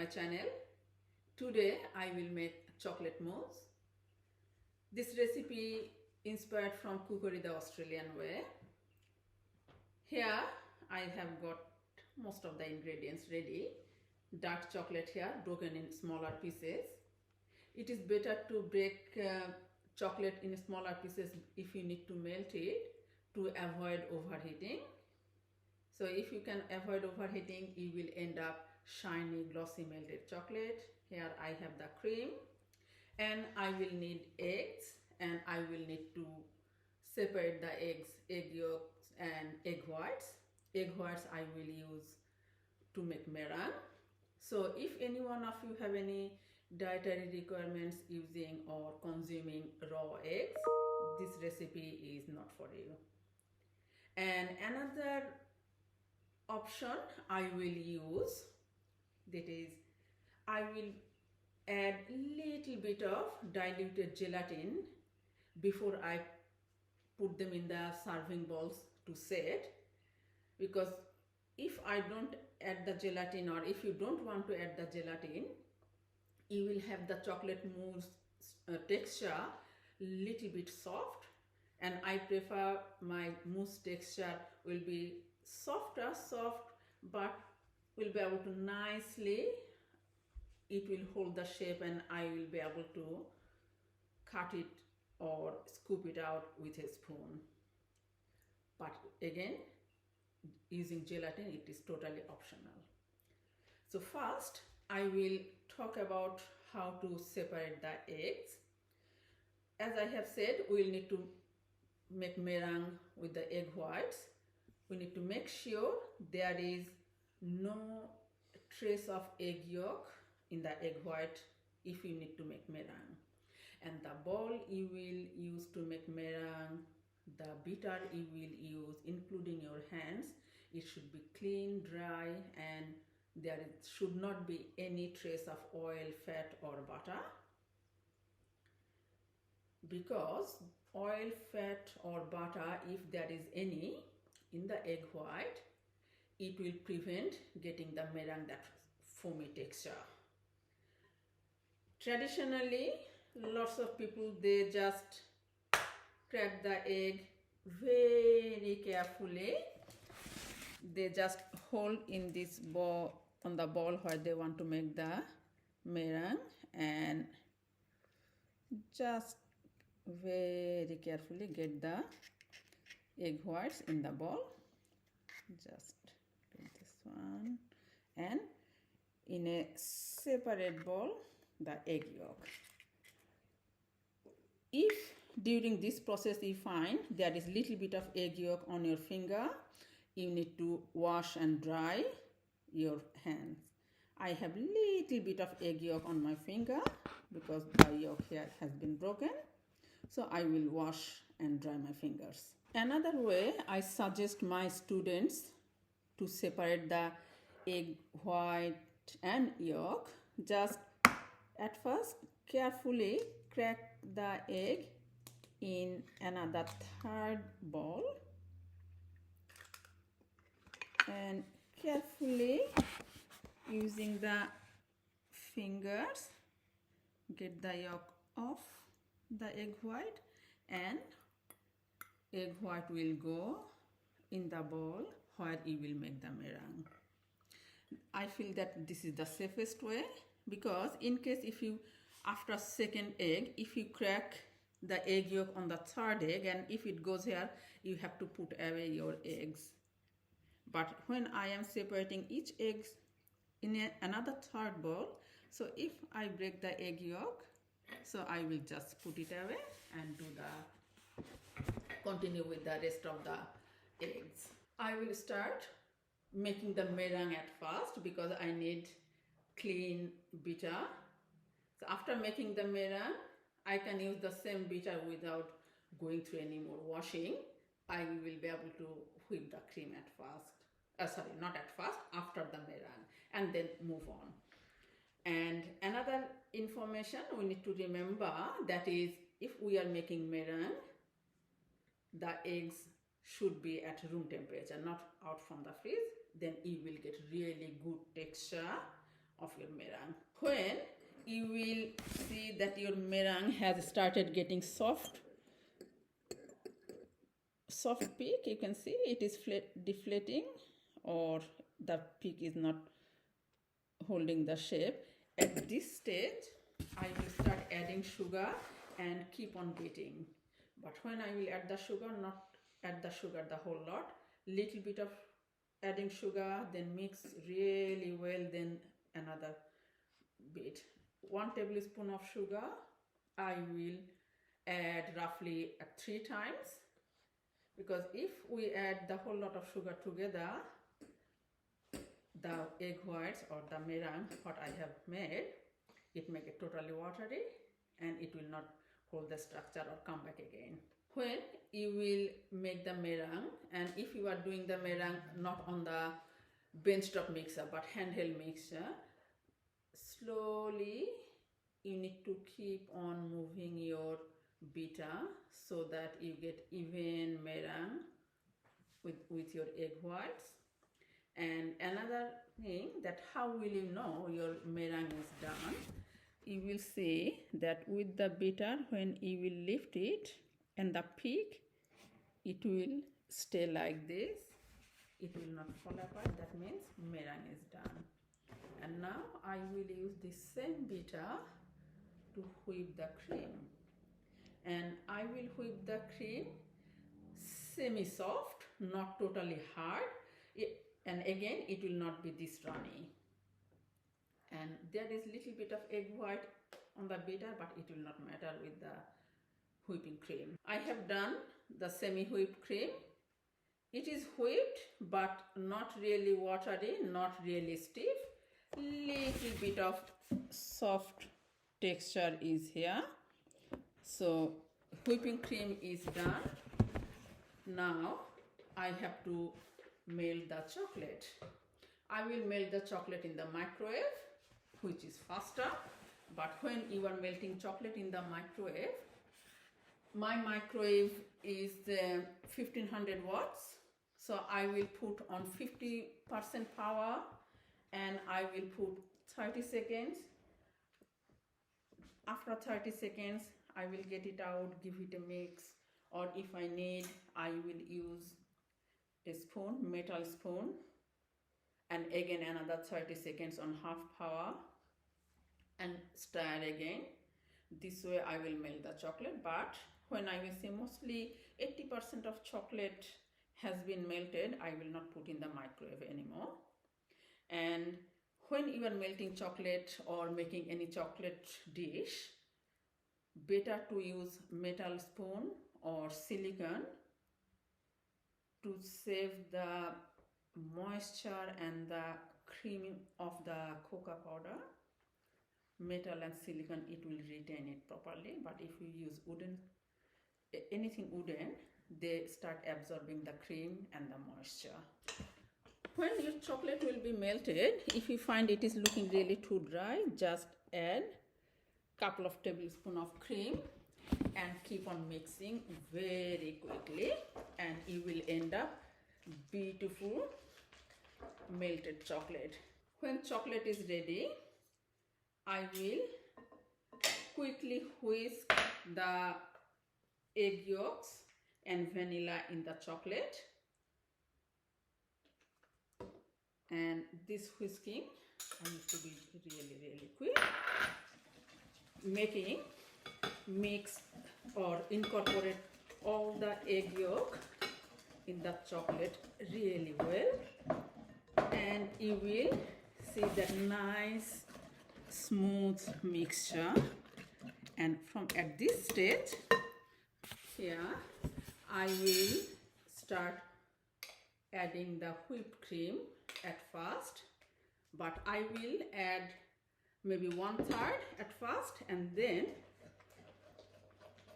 my channel. Today I will make chocolate mousse. This recipe inspired from cookery the Australian way. Here I have got most of the ingredients ready. Dark chocolate here broken in smaller pieces. It is better to break chocolate in smaller pieces if you need to melt it to avoid overheating. So if you can avoid overheating, you will end up shiny glossy melted chocolate. Here I have the cream, and I will need eggs, and I will need to separate the eggs, egg yolks and egg whites. Egg whites I will use to make meringue. So if any one of you have any dietary requirements using or consuming raw eggs, this recipe is not for you. And another option I will use, that is, I will add little bit of diluted gelatin before I put them in the serving bowls to set, because if I don't add the gelatin, or if you don't want to add the gelatin, you will have the chocolate mousse texture little bit soft, and I prefer my mousse texture will be soft, but will be able to nicely, it will hold the shape, and I will be able to cut it or scoop it out with a spoon. But again, using gelatin, it is totally optional. So first I will talk about how to separate the eggs. As I have said, we will need to make meringue with the egg whites. We need to make sure there is no trace of egg yolk in the egg white if you need to make meringue. And the bowl you will use to make meringue, the beater you will use, including your hands, it should be clean, dry, and there should not be any trace of oil, fat or butter, because oil, fat or butter, if there is any in the egg white, it will prevent getting the meringue, that foamy texture. Traditionally, lots of people, they just crack the egg very carefully. They just hold in this bowl, on the bowl where they want to make the meringue, and just very carefully get the egg whites in the bowl. Just do this one, and in a separate bowl the egg yolk. If during this process you find there is little bit of egg yolk on your finger, you need to wash and dry your hands. I have little bit of egg yolk on my finger because the yolk here has been broken, so I will wash and dry my fingers. Another way I suggest my students to separate the egg white and yolk, just at first carefully crack the egg in another third bowl, and carefully using the fingers get the yolk off the egg white, and egg white will go in the bowl where you will make the meringue. I feel that this is the safest way, because in case if you, after second egg, if you crack the egg yolk on the third egg, and if it goes here, you have to put away your eggs. But when I am separating each egg in another third bowl, so if I break the egg yolk, so I will just put it away and continue with the rest of the eggs. I will start making the meringue at first because I need clean beater. So after making the meringue, I can use the same beater without going through any more washing. I will be able to whip the cream at first. Not at first, after the meringue, and then move on. And another information we need to remember, that is, if we are making meringue, the eggs should be at room temperature, not out from the fridge. Then you will get really good texture of your meringue. When you will see that your meringue has started getting soft peak, you can see it is deflating, or the peak is not holding the shape. At this stage, I will start adding sugar and keep on beating. But when I will add the sugar, not add the sugar the whole lot, little bit of adding sugar, then mix really well, then another bit. 1 tablespoon of sugar I will add roughly 3 times, because if we add the whole lot of sugar together, the egg whites or the meringue what I have made, it make it totally watery and it will not hold the structure or come back again. When you will make the meringue, and if you are doing the meringue not on the benchtop mixer but handheld mixer, slowly you need to keep on moving your beater so that you get even meringue with your egg whites. And another thing, that how will you know your meringue is done? You will see that with the beater, when you will lift it and the peak, it will stay like this. It will not fall apart. That means meringue is done. And now I will use the same beater to whip the cream. And I will whip the cream semi-soft, not totally hard. And again, it will not be this runny. And there is little bit of egg white on the beater, but it will not matter with the whipping cream. I have done the semi-whipped cream. It is whipped, but not really watery, not really stiff. Little bit of soft texture is here. So whipping cream is done. Now I have to melt the chocolate. I will melt the chocolate in the microwave, which is faster. But when you are melting chocolate in the microwave, my microwave is 1500 watts. So I will put on 50% power and I will put 30 seconds. After 30 seconds, I will get it out, give it a mix, or if I need, I will use a spoon, metal spoon, and again another 30 seconds on half power and stir again. This way I will melt the chocolate, but when I will see mostly 80% of chocolate has been melted, I will not put in the microwave anymore. And when you are melting chocolate or making any chocolate dish, better to use metal spoon or silicone to save the moisture and the cream of the cocoa powder. Metal and silicone, it will retain it properly, but if you use wooden, anything wooden, they start absorbing the cream and the moisture. When your chocolate will be melted, if you find it is looking really too dry, just add couple of tablespoons of cream and keep on mixing very quickly, and you will end up beautiful melted chocolate. When chocolate is ready, I will quickly whisk the egg yolks and vanilla in the chocolate. And this whisking, I need to be really quick, making mix or incorporate all the egg yolk in the chocolate really well, and you will see that nice smooth mixture. And from at this stage here, I will start adding the whipped cream at first, but I will add maybe 1/3 at first, and then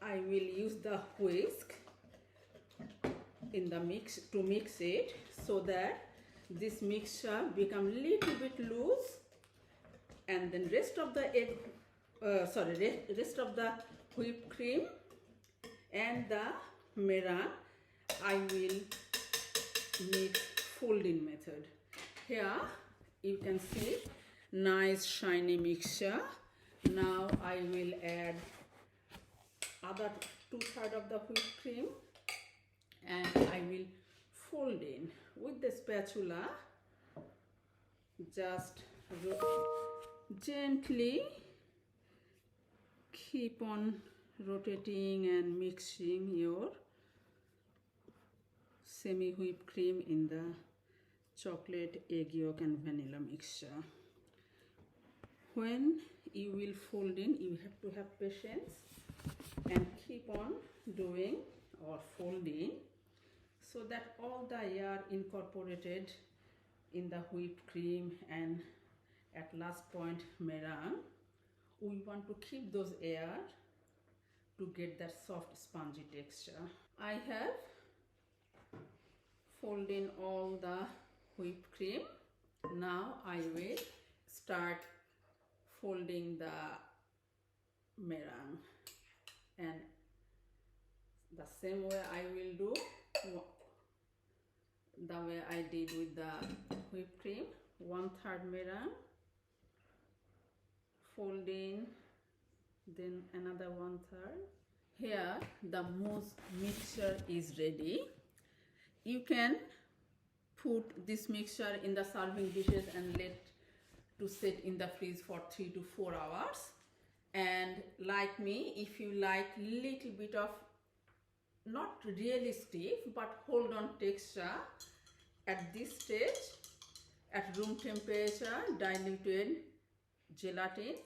I will use the whisk in the mix to mix it so that this mixture become little bit loose, and then rest of the rest of the whipped cream and the meringue I will mix folding method. Here you can see nice shiny mixture. Now I will add other 2/3 of the whipped cream, and I will fold in with the spatula. Just gently keep on rotating and mixing your semi whipped cream in the chocolate, egg yolk and vanilla mixture. When you will fold in, you have to have patience and keep on doing or folding so that all the air incorporated in the whipped cream and at last point meringue. We want to keep those air to get that soft spongy texture. I have folded in all the whipped cream. Now I will start folding the meringue, and the same way I will do the way I did with the whipped cream. 1/3 meringue, fold in, then another 1/3. Here the mousse mixture is ready. You can put this mixture in the serving dishes and let to sit in the fridge for 3 to 4 hours. And like me, if you like little bit of not really stiff but hold on texture, at this stage at room temperature diluted gelatin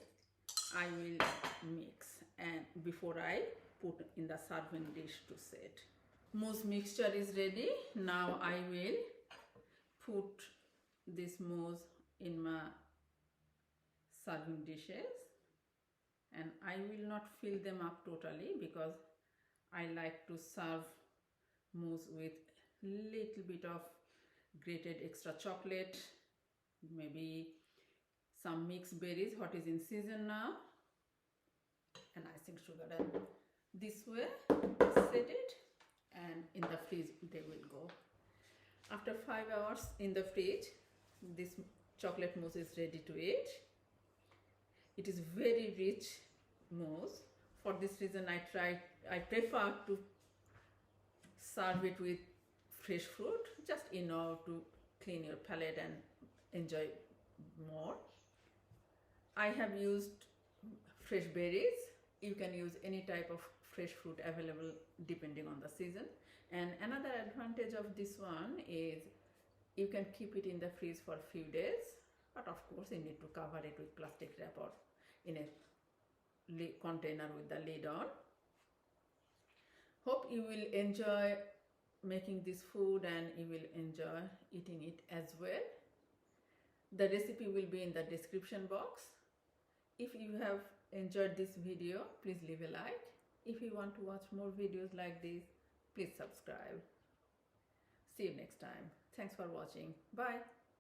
I will mix, and before I put in the serving dish to set. Mousse mixture is ready. Now I will put this mousse in my serving dishes, and I will not fill them up totally because I like to serve mousse with little bit of grated extra chocolate, maybe some mixed berries, what is in season now, and icing sugar. And this way set it, and in the fridge they will go. After 5 hours in the fridge, this chocolate mousse is ready to eat. It is very rich mousse. For this reason I prefer to serve it with fresh fruit, just to clean your palate and enjoy more. I have used fresh berries. You can use any type of fresh fruit available depending on the season. And another advantage of this one is you can keep it in the fridge for a few days, but of course you need to cover it with plastic wrap or in a container with the lid on. Hope you will enjoy making this food and you will enjoy eating it as well. The recipe will be in the description box. If you have enjoyed this video, please leave a like. If you want to watch more videos like this, please subscribe. See you next time. Thanks for watching. Bye.